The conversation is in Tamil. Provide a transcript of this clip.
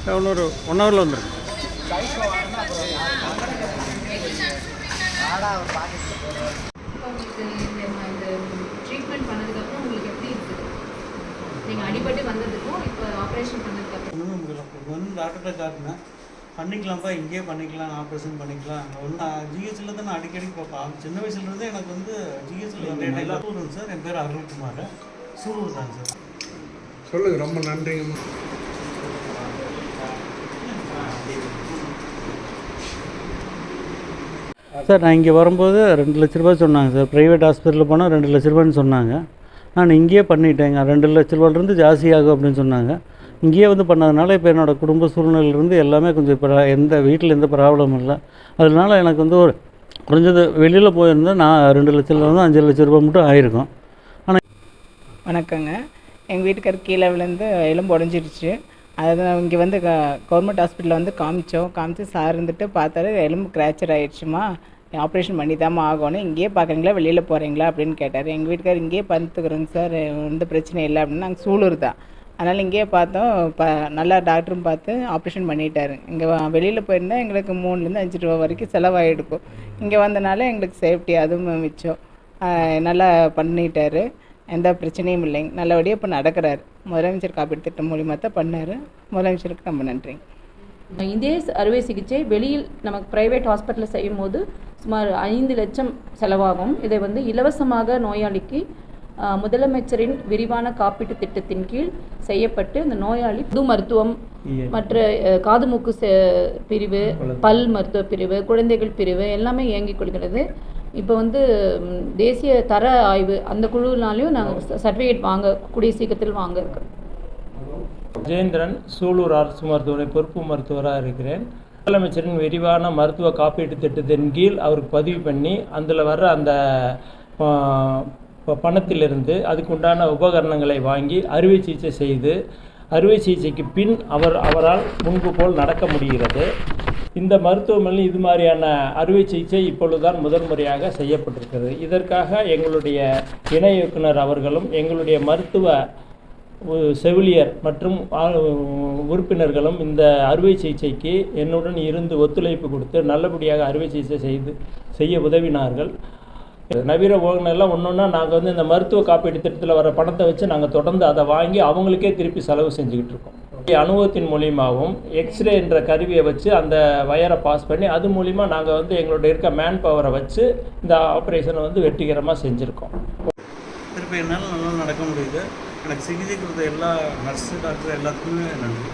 இன்னொரு 1 ஹவரில் வந்துடும். ட்ரீட்மெண்ட் பண்ணதுக்கப்புறம் உங்களுக்கு எப்படி இருக்குது? நீங்கள் அடிபட்டு வந்ததுக்கும் இப்போ ஆப்ரேஷன் பண்ணதுக்கப்புறம் வந்து டாக்டர்கிட்ட காட்டினேன், பண்ணிக்கலாம்ப்பா, இங்கேயே பண்ணிக்கலாம், ஆப்ரேஷன் பண்ணிக்கலாம். ஒன்று ஜிஹெச்சில் தான் நான் அடிக்கடி பார்ப்பேன். சின்ன வயசுலேருந்தே எனக்கு வந்து ஜிஹெச்சில் சூலூர் சார். என் பேர் அருள்குமார், சூலூர் தான் சார். சொல்லுங்கள். ரொம்ப நன்றிங்கம்மா. சார் நான் இங்கே வரும்போது 2 லட்ச ரூபா சொன்னாங்க சார். ப்ரைவேட் ஹாஸ்பிட்டலில் போனால் 2 லட்ச ரூபான்னு சொன்னாங்க. நான் இங்கேயே பண்ணிட்டேங்க. 2 லட்ச ரூபாயிலிருந்து ஜாஸ்தியாகும் அப்படின்னு சொன்னாங்க. இங்கேயே வந்து பண்ணதுனால இப்போ என்னோடய குடும்ப சூழ்நிலையிலேருந்து எல்லாமே கொஞ்சம் இப்போ வீட்டில் எந்த ப்ராப்ளமும் இல்லை. அதனால எனக்கு வந்து ஒரு குறைஞ்சது வெளியில் போயிருந்தால் நான் 2 லட்சத்துலேருந்து 5 லட்ச ரூபா மட்டும் ஆயிருக்கும். ஆனால் வணக்கங்க. எங்கள் வீட்டுக்கார் கீழே விழுந்து எலும்பு உடஞ்சிருச்சு. அது இங்கே வந்து கவர்மெண்ட் ஹாஸ்பிட்டலில் வந்து காமிச்சு சார் இருந்துட்டு பார்த்தாரு, எலும்பு கிராச்சர் ஆகிடுச்சுமா, ஆப்ரேஷன் பண்ணி தாம்மா ஆகணும், இங்கேயே பார்க்குறீங்களா வெளியில் போகிறீங்களா அப்படின்னு கேட்டார். எங்கள் வீட்டுக்கார் இங்கேயே பார்த்துக்குறோங்க சார், எந்த பிரச்சனையும் இல்லை அப்படின்னு. நாங்கள் சூலூர் தான், அதனால் இங்கேயே பார்த்தோம். நல்லா டாக்டரும் பார்த்து ஆப்ரேஷன் பண்ணிட்டாரு. இங்கே வெளியில் போயிருந்தால் எங்களுக்கு 3லேருந்து 5 ரூபா வரைக்கும் செலவாகிடுக்கும். இங்கே வந்தனால எங்களுக்கு சேஃப்டி, அதுவும் மிச்சம். நல்லா பண்ணிட்டார், எந்த பிரச்சனையும் இல்லைங்க. நல்லபடியாக இப்போ நடக்கிறாரு. முதலமைச்சர் காப்பீடு திட்டம் மூலிமா தான் பண்ணார். முதலமைச்சருக்கு ரொம்ப நன்றிங்க. இதே அறுவை சிகிச்சை வெளியில் நமக்கு ப்ரைவேட் ஹாஸ்பிட்டலில் செய்யும் போது சுமார் 5 லட்சம் செலவாகும். இதை வந்து இலவசமாக நோயாளிக்கு முதலமைச்சரின் விரிவான காப்பீட்டு திட்டத்தின் கீழ் செய்யப்பட்டு இந்த நோயாளி பொது மருத்துவம், மற்ற காது மூக்கு பிரிவு, பல் மருத்துவ பிரிவு, குழந்தைகள் பிரிவு எல்லாமே இயங்கிக் கொள்கிறது. இப்போ வந்து தேசிய தர ஆய்வு அந்த குழுவினாலையும் நாங்கள் சர்டிஃபிகேட் கூடிய சீக்கிரத்தில் வாங்க இருக்கோம். ஜெயேந்திரன், சூலூர் அரசு மருத்துவமனை பொறுப்பு மருத்துவராக இருக்கிறேன். முதலமைச்சரின் விரிவான மருத்துவ காப்பீட்டு திட்டத்தின் கீழ் அவருக்கு பதிவு பண்ணி அதில் வர்ற அந்த பணத்திலிருந்து அதுக்குண்டான உபகரணங்களை வாங்கி அறுவை சிகிச்சை செய்து அறுவை சிகிச்சைக்கு பின் அவரால் முன்பு போல் நடக்க முடிகிறது. இந்த மருத்துவமனையில் இது மாதிரியான அறுவை சிகிச்சை இப்பொழுதுதான் முதல் முறையாக செய்யப்பட்டிருக்கிறது. இதற்காக எங்களுடைய இணை இயக்குனர் அவர்களும் எங்களுடைய மருத்துவ செவிலியர் மற்றும் உறுப்பினர்களும் இந்த அறுவை சிகிச்சைக்கு என்னுடன் இருந்து ஒத்துழைப்பு கொடுத்து நல்லபடியாக அறுவை சிகிச்சை செய்ய உதவினார்கள். நவீன உபகரணங்கள்லாம் ஒன்றா நாங்கள் வந்து இந்த மருத்துவ காப்பீட்டு திட்டத்தில் வர பணத்தை வச்சு நாங்கள் தொடர்ந்து அதை வாங்கி அவங்களுக்கே திருப்பி செலவு செஞ்சுக்கிட்டு இருக்கோம். அனுபவத்தின் மூலியமாகவும் எக்ஸ்ரே என்ற கருவியை வச்சு அந்த வயரை பாஸ் பண்ணி அது மூலிமா நாங்கள் வந்து எங்களுடைய இருக்க மேன் பவரை வச்சு இந்த ஆப்ரேஷனை வந்து வெற்றிகரமாக செஞ்சுருக்கோம். திருப்பி என்னால் நல்லா நடக்க முடியுது. எனக்கு சிகிச்சை கொடுத்த எல்லா நர்ஸு டாக்டர் எல்லாத்துக்குமே நன்றி.